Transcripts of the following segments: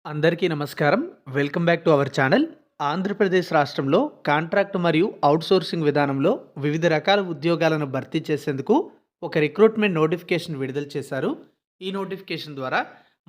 అందరికీ నమస్కారం. Welcome back to our channel. Andhra Pradesh రాష్ట్రంలో కాంట్రాక్ట్ మరియు అవుట్‌సోర్సింగ్ విధానంలో వివిధ రకాల ఉద్యోగాలను భర్తీ చేసేందుకు ఒక రిక్రూట్‌మెంట్ నోటిఫికేషన్ విడుదల చేశారు. ఈ నోటిఫికేషన్ ద్వారా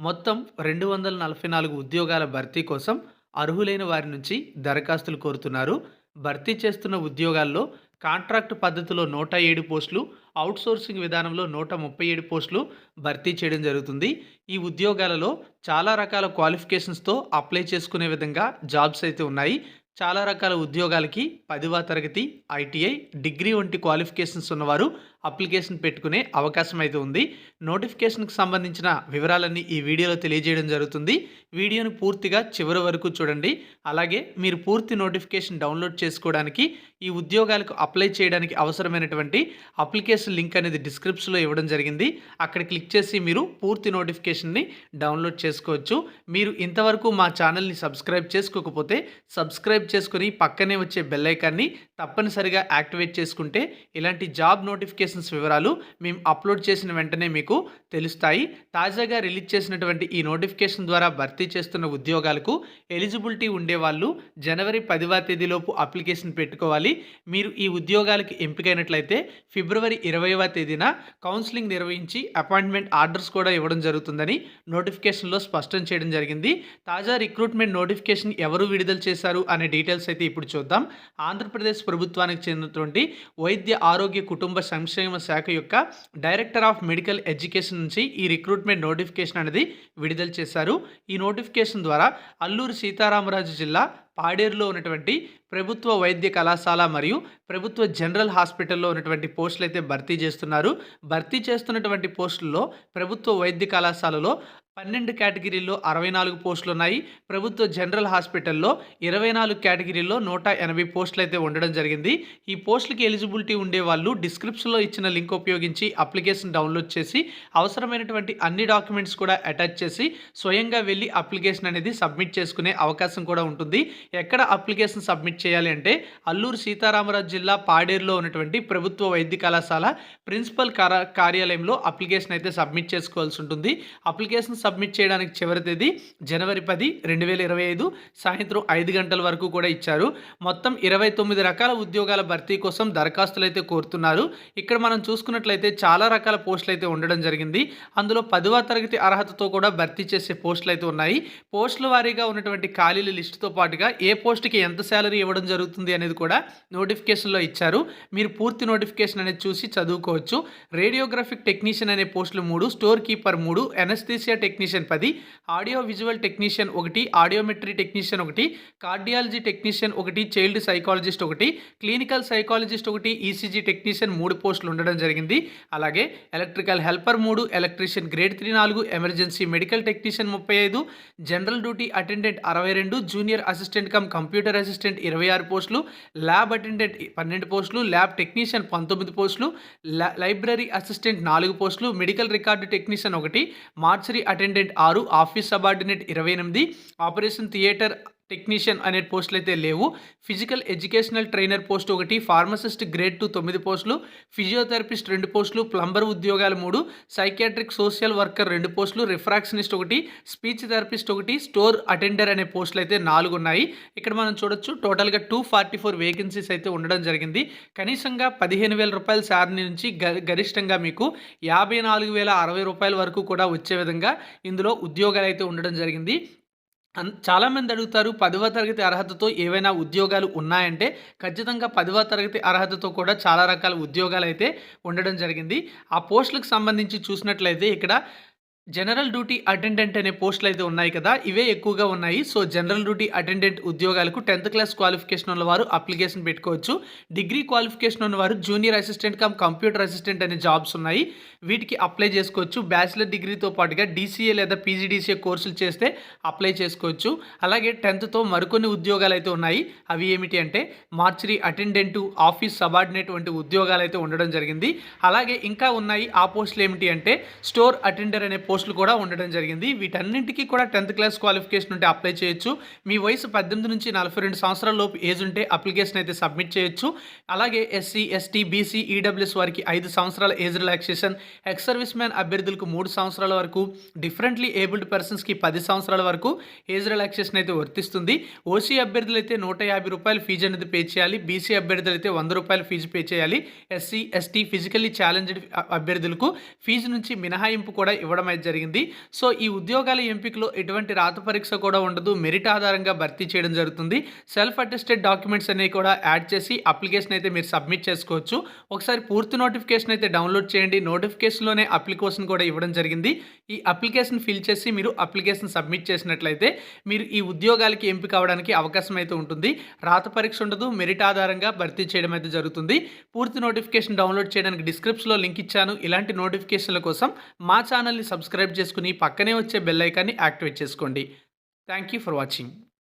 మొత్తం 244 ఉద్యోగాల భర్తీ కోసం అర్హులైన వారి నుంచి దరఖాస్తులు కోరుతున్నారు. భర్తీ చేస్తున్న ఉద్యోగాల్లో కాంట్రాక్ట్ పద్ధతిలో 107 పోస్టులు, అవుట్‌సోర్సింగ్ విధానంలో 137 పోస్టులు భర్తీ చేయడం జరుగుతుంది. ఈ ఉద్యోగాలలో చాలా రకాల క్వాలిఫికేషన్స్‌తో అప్లై చేసుకునే విధంగా జాబ్స్ అయితే ఉన్నాయి. చాలా రకాల ఉద్యోగాలకి 10వ తరగతి, ఐటీఐ, డిగ్రీ వంటి క్వాలిఫికేషన్స్ ఉన్నవారు అప్లికేషన్ పెట్టుకునే అవకాశం అయితే ఉంది. నోటిఫికేషన్‌కి సంబంధించిన వివరాలన్నీ ఈ వీడియోలో తెలియజేయడం జరుగుతుంది. వీడియోని పూర్తిగా చివరి వరకు చూడండి. అలాగే మీరు పూర్తి నోటిఫికేషన్ డౌన్లోడ్ చేసుకోవడానికి, ఈ ఉద్యోగాలకు అప్లై చేయడానికి అవసరమైనటువంటి అప్లికేషన్ లింక్ అనేది డిస్క్రిప్షన్‌లో ఇవ్వడం జరిగింది. అక్కడ క్లిక్ చేసి మీరు పూర్తి నోటిఫికేషన్‌ని డౌన్లోడ్ చేసుకోవచ్చు. మీరు ఇంతవరకు మా ఛానల్‌ని సబ్స్క్రైబ్ చేసుకోకపోతే సబ్స్క్రైబ్ చేసుకొని పక్కనే వచ్చే బెల్ ఐకాన్ని తప్పనిసరిగా యాక్టివేట్ చేసుకుంటే ఇలాంటి జాబ్ నోటిఫికేషన్స్ వివరాలు మేము అప్లోడ్ చేసిన వెంటనే మీకు తెలుస్తాయి. తాజాగా రిలీజ్ చేసినటువంటి ఈ నోటిఫికేషన్ ద్వారా భర్తీ చేస్తున్న ఉద్యోగాలకు ఎలిజిబిలిటీ ఉండేవాళ్ళు జనవరి 10వ తేదీలోపు అప్లికేషన్ పెట్టుకోవాలి. మీరు ఈ ఉద్యోగాలకు ఎంపికైనట్లయితే ఫిబ్రవరి 20వ తేదీన కౌన్సిలింగ్ నిర్వహించి అపాయింట్మెంట్ ఆర్డర్స్ కూడా ఇవ్వడం జరుగుతుందని నోటిఫికేషన్లో స్పష్టం చేయడం జరిగింది. తాజా రిక్రూట్మెంట్ నోటిఫికేషన్ ఎవరు విడుదల చేశారు అనే డీటెయిల్స్ అయితే ఇప్పుడు చూద్దాం. ఆంధ్రప్రదేశ్ ప్రభుత్వానికి చెందినటువంటి వైద్య ఆరోగ్య కుటుంబ సంక్షేమ శాఖ యొక్క డైరెక్టర్ ఆఫ్ మెడికల్ ఎడ్యుకేషన్ నుంచి ఈ రిక్రూట్మెంట్ నోటిఫికేషన్ అనేది విడుదల చేశారు. ఈ నోటిఫికేషన్ ద్వారా అల్లూరి సీతారామరాజు జిల్లా పాడేరులో ఉన్నటువంటి ప్రభుత్వ వైద్య కళాశాల మరియు ప్రభుత్వ జనరల్ హాస్పిటల్లో ఉన్నటువంటి పోస్టులు అయితే భర్తీ చేస్తున్నారు. భర్తీ చేస్తున్నటువంటి పోస్టుల్లో ప్రభుత్వ వైద్య కళాశాలలో 12 కేటగిరీల్లో 64 పోస్టులు ఉన్నాయి. ప్రభుత్వ జనరల్ హాస్పిటల్లో 24 కేటగిరీల్లో 180 పోస్టులు అయితే ఉండడం జరిగింది. ఈ పోస్టులకి ఎలిజిబిలిటీ ఉండే వాళ్ళు డిస్క్రిప్షన్లో ఇచ్చిన లింక్ ఉపయోగించి అప్లికేషన్ డౌన్లోడ్ చేసి అవసరమైనటువంటి అన్ని డాక్యుమెంట్స్ కూడా అటాచ్ చేసి స్వయంగా వెళ్ళి అప్లికేషన్ అనేది సబ్మిట్ చేసుకునే అవకాశం కూడా ఉంటుంది. ఎక్కడ అప్లికేషన్ సబ్మిట్ చేయాలి అంటే అల్లూరు సీతారామరాజు జిల్లా పాడేరులో ఉన్నటువంటి ప్రభుత్వ వైద్య కళాశాల ప్రిన్సిపల్ కార్యాలయంలో అప్లికేషన్ అయితే సబ్మిట్ చేసుకోవాల్సి ఉంటుంది. అప్లికేషన్ సబ్మిట్ చేయడానికి చివరి తేదీ జనవరి 10, 2025 సాయంత్రం 5 గంటల వరకు కూడా ఇచ్చారు. మొత్తం 29 రకాల ఉద్యోగాల భర్తీ కోసం దరఖాస్తులు అయితే కోరుతున్నారు. ఇక్కడ మనం చూసుకున్నట్లయితే చాలా రకాల పోస్టులు అయితే ఉండడం జరిగింది. అందులో 10వ తరగతి అర్హతతో కూడా భర్తీ చేసే పోస్టులు అయితే ఉన్నాయి. పోస్టుల వారీగా ఉన్నటువంటి ఖాళీల లిస్టుతో పాటుగా ఏ పోస్టుకి ఎంత శాలరీ ఇవ్వడం జరుగుతుంది అనేది కూడా నోటిఫికేషన్లో ఇచ్చారు. మీరు పూర్తి నోటిఫికేషన్ అనేది చూసి చదువుకోవచ్చు. రేడియోగ్రాఫిక్ టెక్నీషియన్ అనే పోస్టులు 3, store keeper 3, anaesthesia technician 10, audio visual technician 1, audiometry technician 1, cardiology technician 1, child psychologist 1, clinical psychologist 1, ECG technician 3 పోస్టులు ఉండడం జరిగింది. అలాగే electrical helper 3, electrician grade 3 4, emergency medical technician 35, general duty attendant 62, junior assistant cum computer assistant 26 పోస్టులు, lab attendant 12 పోస్టులు, lab technician 19 పోస్టులు, library assistant 4 పోస్టులు, medical record technician 1, mortuary attendant 6, office subordinate 28, operation theatre technician అనే పోస్టులు అయితే లేవు. Physical educational trainer post 1, pharmacist grade 2 9 పోస్టులు, physiotherapist 2 పోస్టులు, ప్లంబర్ ఉద్యోగాలు 3, సైకియాట్రిక్ సోషల్ వర్కర్ 2 పోస్టులు, refractionist 1, speech therapist 1, store attender అనే పోస్టులు అయితే 4 ఉన్నాయి. ఇక్కడ మనం చూడొచ్చు టోటల్గా 244 వేకెన్సీస్ అయితే ఉండడం జరిగింది. కనీసంగా 15,000 రూపాయల శాలరీ నుంచి గరిష్టంగా మీకు 54,060 రూపాయల వరకు కూడా వచ్చే విధంగా ఇందులో ఉద్యోగాలు అయితే ఉండడం జరిగింది. చాలామంది అడుగుతారు 10వ తరగతి అర్హతతో ఏవైనా ఉద్యోగాలు ఉన్నాయంటే ఖచ్చితంగా 10వ తరగతి అర్హతతో కూడా చాలా రకాల ఉద్యోగాలు అయితే ఉండడం జరిగింది. ఆ పోస్టులకు సంబంధించి చూసినట్లయితే ఇక్కడ జనరల్ డ్యూటీ అటెండెంట్ అనే పోస్టులు అయితే ఉన్నాయి కదా, ఇవే ఎక్కువగా ఉన్నాయి. సో జనరల్ డ్యూటీ అటెండెంట్ ఉద్యోగాలకు 10th క్లాస్ క్వాలిఫికేషన్ ఉన్నవారు అప్లికేషన్ పెట్టుకోవచ్చు. డిగ్రీ క్వాలిఫికేషన్ ఉన్నవారు junior assistant cum computer assistant అనే జాబ్స్ ఉన్నాయి, వీటికి అప్లై చేసుకోవచ్చు. బ్యాచిలర్ డిగ్రీతో పాటుగా డీసీఏ లేదా పీజీడీసీఏ కోర్సులు చేస్తే అప్లై చేసుకోవచ్చు. అలాగే 10th మరికొన్ని ఉద్యోగాలు అయితే ఉన్నాయి. అవి ఏమిటి అంటే మార్చరీ అటెండెంటు, ఆఫీస్ సబార్డినేట్ వంటి ఉద్యోగాలు అయితే ఉండడం జరిగింది. అలాగే ఇంకా ఉన్నాయి. ఆ పోస్టులు ఏమిటి అంటే స్టోర్ అటెండర్ అనే పోస్టులు కూడా ఉండడం జరిగింది. వీటన్నింటికి కూడా 10th క్లాస్ క్వాలిఫికేషన్ ఉంటే అప్లై చేయొచ్చు. మీ వయసు 18 నుంచి 42 సంవత్సరాల లోపు ఏజ్ ఉంటే అప్లికేషన్ అయితే సబ్మిట్ చేయొచ్చు. అలాగే ఎస్సీ, ఎస్టీ, బీసీ, ఈడబ్ల్యూఎస్ వారికి 5 సంవత్సరాల age relaxation, ex service man అభ్యర్థులకు 3 సంవత్సరాల వరకు, డిఫరెంట్లీ ఏబుల్డ్ పర్సన్స్కి 10 సంవత్సరాల వరకు ఏజ్ రిలాక్సేషన్ అయితే వర్తిస్తుంది. ఓసీ అభ్యర్థులైతే ₹150 ఫీజు అనేది పే చేయాలి. బీసీ అభ్యర్థులైతే ₹100 ఫీజు పే చేయాలి. ఎస్సీ, ఎస్టీ, ఫిజికల్లీ ఛాలెంజ్డ్ అభ్యర్థులకు ఫీజు నుంచి మినహాయింపు కూడా ఇవ్వడం అయితే జరిగింది. సో ఈ ఉద్యోగాల ఎంపికలో ఎటువంటి రాత పరీక్ష కూడా ఉండదు. మెరిట్ ఆధారంగా భర్తీ చేయడం జరుగుతుంది. సెల్ఫ్ అటెస్టెడ్ డాక్యుమెంట్స్ అనేవి కూడా యాడ్ చేసి అప్లికేషన్ అయితే మీరు సబ్మిట్ చేసుకోవచ్చు. ఒకసారి పూర్తి నోటిఫికేషన్ అయితే డౌన్లోడ్ చేయండి. నోటిఫికేషన్లోనే అప్లికేషన్ కూడా ఇవ్వడం జరిగింది. ఈ అప్లికేషన్ ఫిల్ చేసి మీరు అప్లికేషన్ సబ్మిట్ చేసినట్లయితే మీరు ఈ ఉద్యోగాలకి ఎంపిక అవ్వడానికి అవకాశం అయితే ఉంటుంది. రాత పరీక్ష ఉండదు. మెరిట్ ఆధారంగా భర్తీ చేయడం అయితే జరుగుతుంది. పూర్తి నోటిఫికేషన్ డౌన్లోడ్ చేయడానికి డిస్క్రిప్షన్లో లింక్ ఇచ్చాను. ఇలాంటి నోటిఫికేషన్ల కోసం మా ఛానల్ని సబ్స్క్రైబ్ చేసుకుని పక్కనే వచ్చే బెల్ ఐకాన్ని యాక్టివేట్ చేసుకోండి. Thank you for watching.